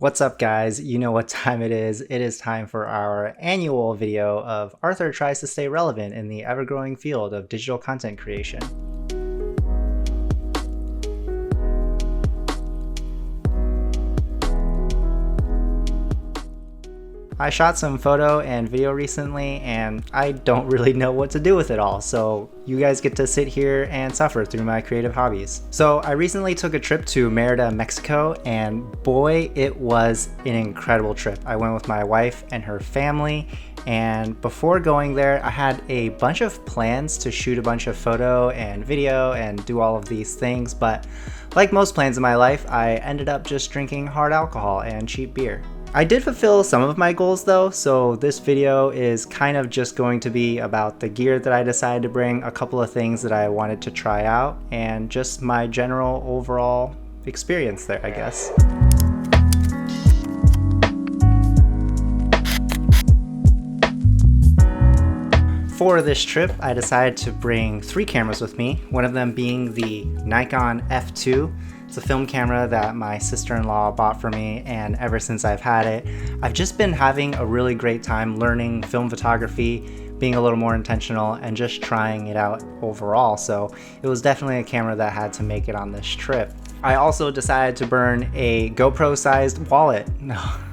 What's up, guys? You know what time it is. It is time for our annual video of Arthur tries to stay relevant in the ever-growing field of digital content creation. I shot some photo and video recently and I don't really know what to do with it all, so you guys get to sit here and suffer through my creative hobbies. So I recently took a trip to Merida, Mexico, and boy, it was an incredible trip. I went with my wife and her family, and before going there I had a bunch of plans to shoot a bunch of photo and video and do all of these things, but like most plans in my life, I ended up just drinking hard alcohol and cheap beer. I did fulfill some of my goals though, so this video is kind of just going to be about the gear that I decided to bring, a couple of things that I wanted to try out, and just my general overall experience there, I guess. For this trip, I decided to bring 3 cameras with me, one of them being the Nikon F2. It's a film camera that my sister-in-law bought for me, and ever since I've had it, I've just been having a really great time learning film photography, being a little more intentional, and just trying it out overall. So it was definitely a camera that had to make it on this trip. I also decided to burn a GoPro-sized wallet.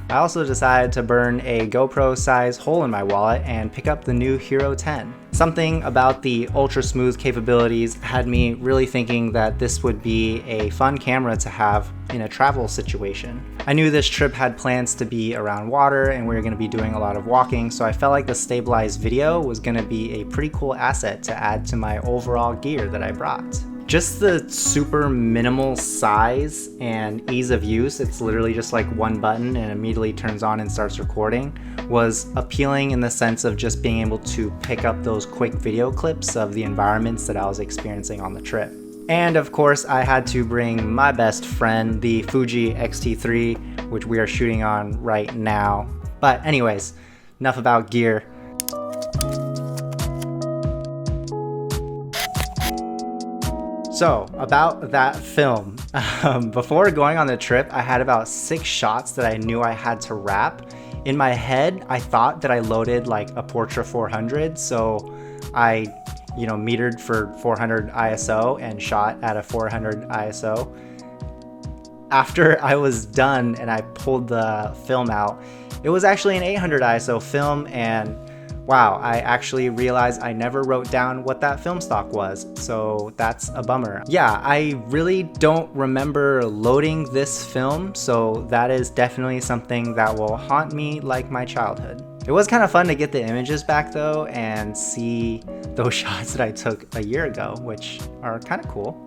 I also decided to burn a GoPro-sized hole in my wallet and pick up the new Hero 10. Something about the ultra smooth capabilities had me really thinking that this would be a fun camera to have in a travel situation. I knew this trip had plans to be around water and we were going to be doing a lot of walking, so I felt like the stabilized video was going to be a pretty cool asset to add to my overall gear that I brought. Just the super minimal size and ease of use, it's literally just like one button and immediately turns on and starts recording, was appealing in the sense of just being able to pick up those quick video clips of the environments that I was experiencing on the trip. And of course, I had to bring my best friend, the Fuji X-T3, which we are shooting on right now. But anyways, enough about gear. So, about that film. Before going on the trip, I had about 6 shots that I knew I had to wrap. In my head, I thought that I loaded like a Portra 400, so I, metered for 400 ISO and shot at a 400 ISO. After I was done and I pulled the film out, it was actually an 800 ISO film, and wow, I actually realized I never wrote down what that film stock was, so that's a bummer. Yeah, I really don't remember loading this film, so that is definitely something that will haunt me like my childhood. It was kind of fun to get the images back though and see those shots that I took a year ago, which are kind of cool.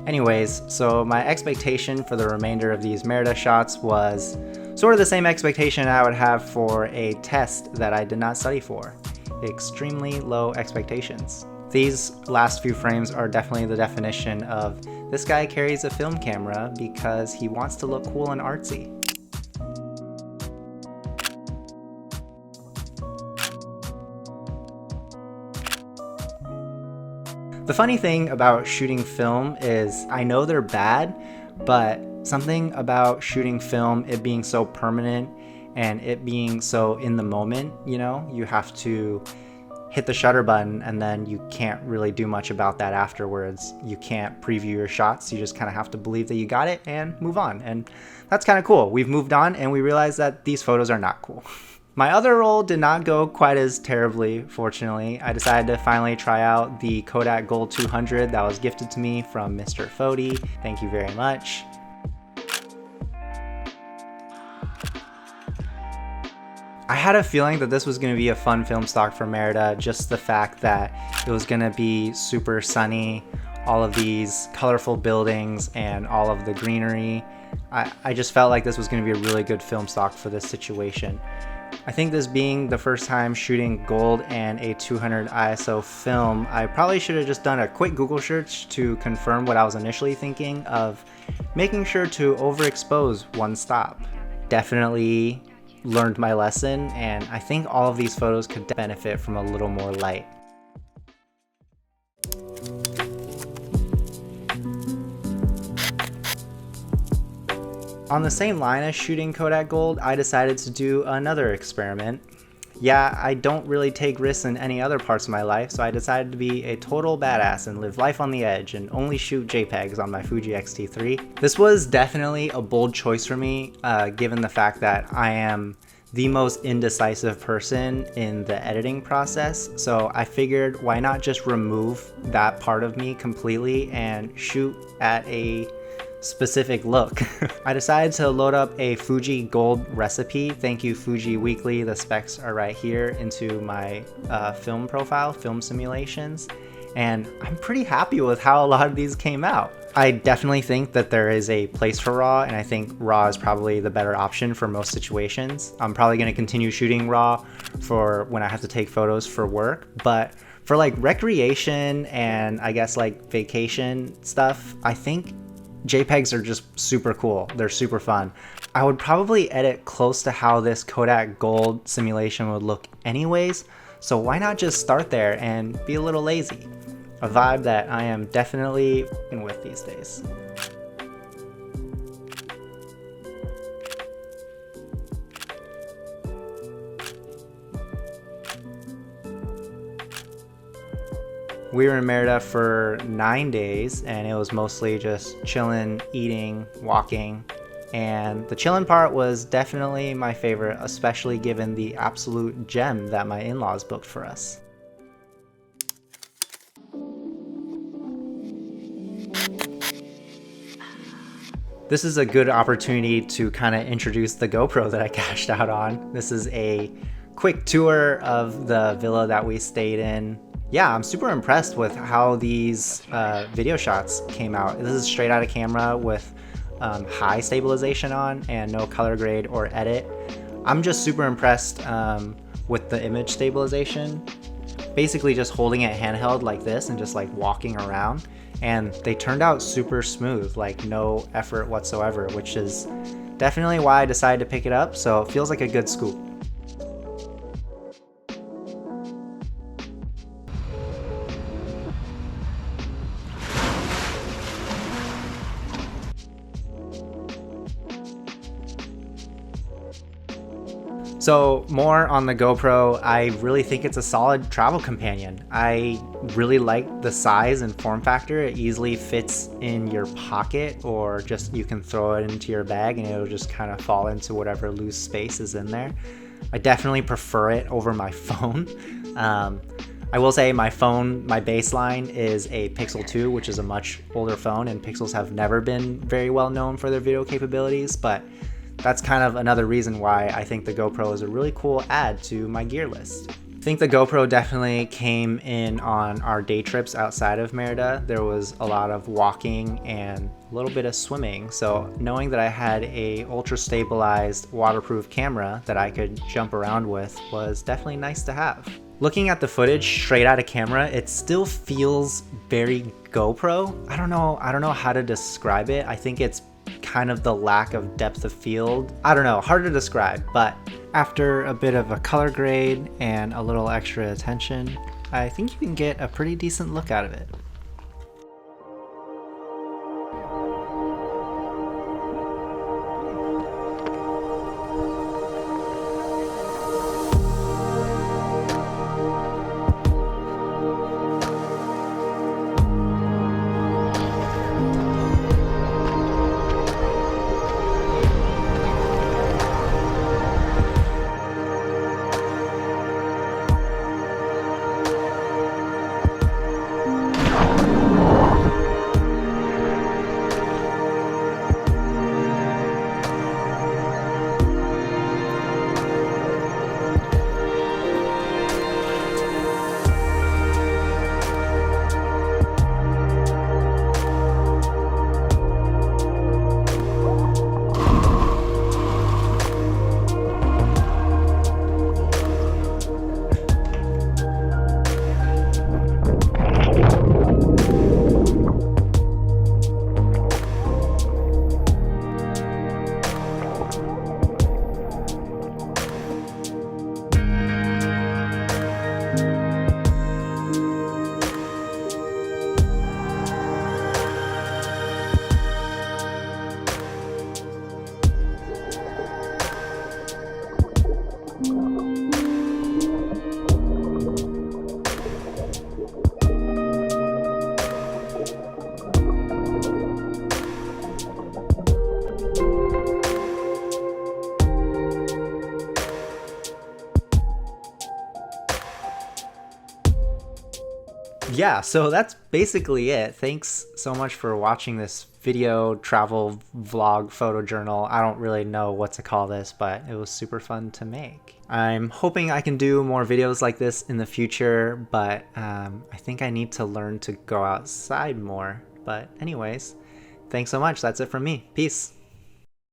Anyways, so my expectation for the remainder of these Merida shots was sort of the same expectation I would have for a test that I did not study for. Extremely low expectations. These last few frames are definitely the definition of this guy carries a film camera because he wants to look cool and artsy. The funny thing about shooting film is I know they're bad, but something about shooting film, it being so permanent and it being so in the moment, you have to hit the shutter button and then you can't really do much about that afterwards. You can't preview your shots, you just kind of have to believe that you got it and move on. And that's kind of cool. We've moved on and we realized that these photos are not cool. My other roll did not go quite as terribly, fortunately. I decided to finally try out the Kodak Gold 200 that was gifted to me from Mr. Fody. Thank you very much. I had a feeling that this was going to be a fun film stock for Merida, just the fact that it was going to be super sunny, all of these colorful buildings and all of the greenery. I just felt like this was going to be a really good film stock for this situation. I think this being the first time shooting gold and a 200 ISO film, I probably should have just done a quick Google search to confirm what I was initially thinking of making sure to overexpose one stop. Definitely learned my lesson, and I think all of these photos could benefit from a little more light. On the same line as shooting Kodak Gold, I decided to do another experiment. Yeah, I don't really take risks in any other parts of my life, so I decided to be a total badass and live life on the edge and only shoot JPEGs on my Fuji X-T3. This was definitely a bold choice for me, given the fact that I am the most indecisive person in the editing process. So I figured, why not just remove that part of me completely and shoot at a specific look. I decided to load up a Fuji Gold recipe. Thank you, Fuji Weekly. The specs are right here into my film profile, film simulations. And I'm pretty happy with how a lot of these came out. I definitely think that there is a place for RAW, and I think RAW is probably the better option for most situations. I'm probably going to continue shooting RAW for when I have to take photos for work, but for like recreation and I guess like vacation stuff, I think JPEGs are just super cool. They're super fun. I would probably edit close to how this Kodak Gold simulation would look anyways, so why not just start there and be a little lazy? A vibe that I am definitely f***ing with these days. We were in Merida for 9 days, and it was mostly just chilling, eating, walking, and the chilling part was definitely my favorite, especially given the absolute gem that my in-laws booked for us. This is a good opportunity to kind of introduce the GoPro that I cashed out on. This is a quick tour of the villa that we stayed in. Yeah, I'm super impressed with how these video shots came out. This is straight out of camera with high stabilization on and no color grade or edit. I'm just super impressed with the image stabilization. Basically just holding it handheld like this and just like walking around. And they turned out super smooth, like no effort whatsoever, which is definitely why I decided to pick it up. So it feels like a good scoop. So more on the GoPro, I really think it's a solid travel companion. I really like the size and form factor. It easily fits in your pocket, or just you can throw it into your bag and it'll just kind of fall into whatever loose space is in there. I definitely prefer it over my phone. I will say my phone, my baseline is a Pixel 2, which is a much older phone, and Pixels have never been very well known for their video capabilities, but that's kind of another reason why I think the GoPro is a really cool add to my gear list. I think the GoPro definitely came in on our day trips outside of Merida. There was a lot of walking and a little bit of swimming, so knowing that I had a ultra stabilized waterproof camera that I could jump around with was definitely nice to have. Looking at the footage straight out of camera, it still feels very GoPro. I don't know how to describe it. I think it's kind of the lack of depth of field. I don't know, hard to describe, but after a bit of a color grade and a little extra attention, I think you can get a pretty decent look out of it. yeah, so that's basically it. Thanks so much for watching this video travel vlog photo journal. I don't really know what to call this, but it was super fun to make. I'm hoping I can do more videos like this in the future, but I think I need to learn to go outside more. But anyways, thanks so much. That's it from me. Peace.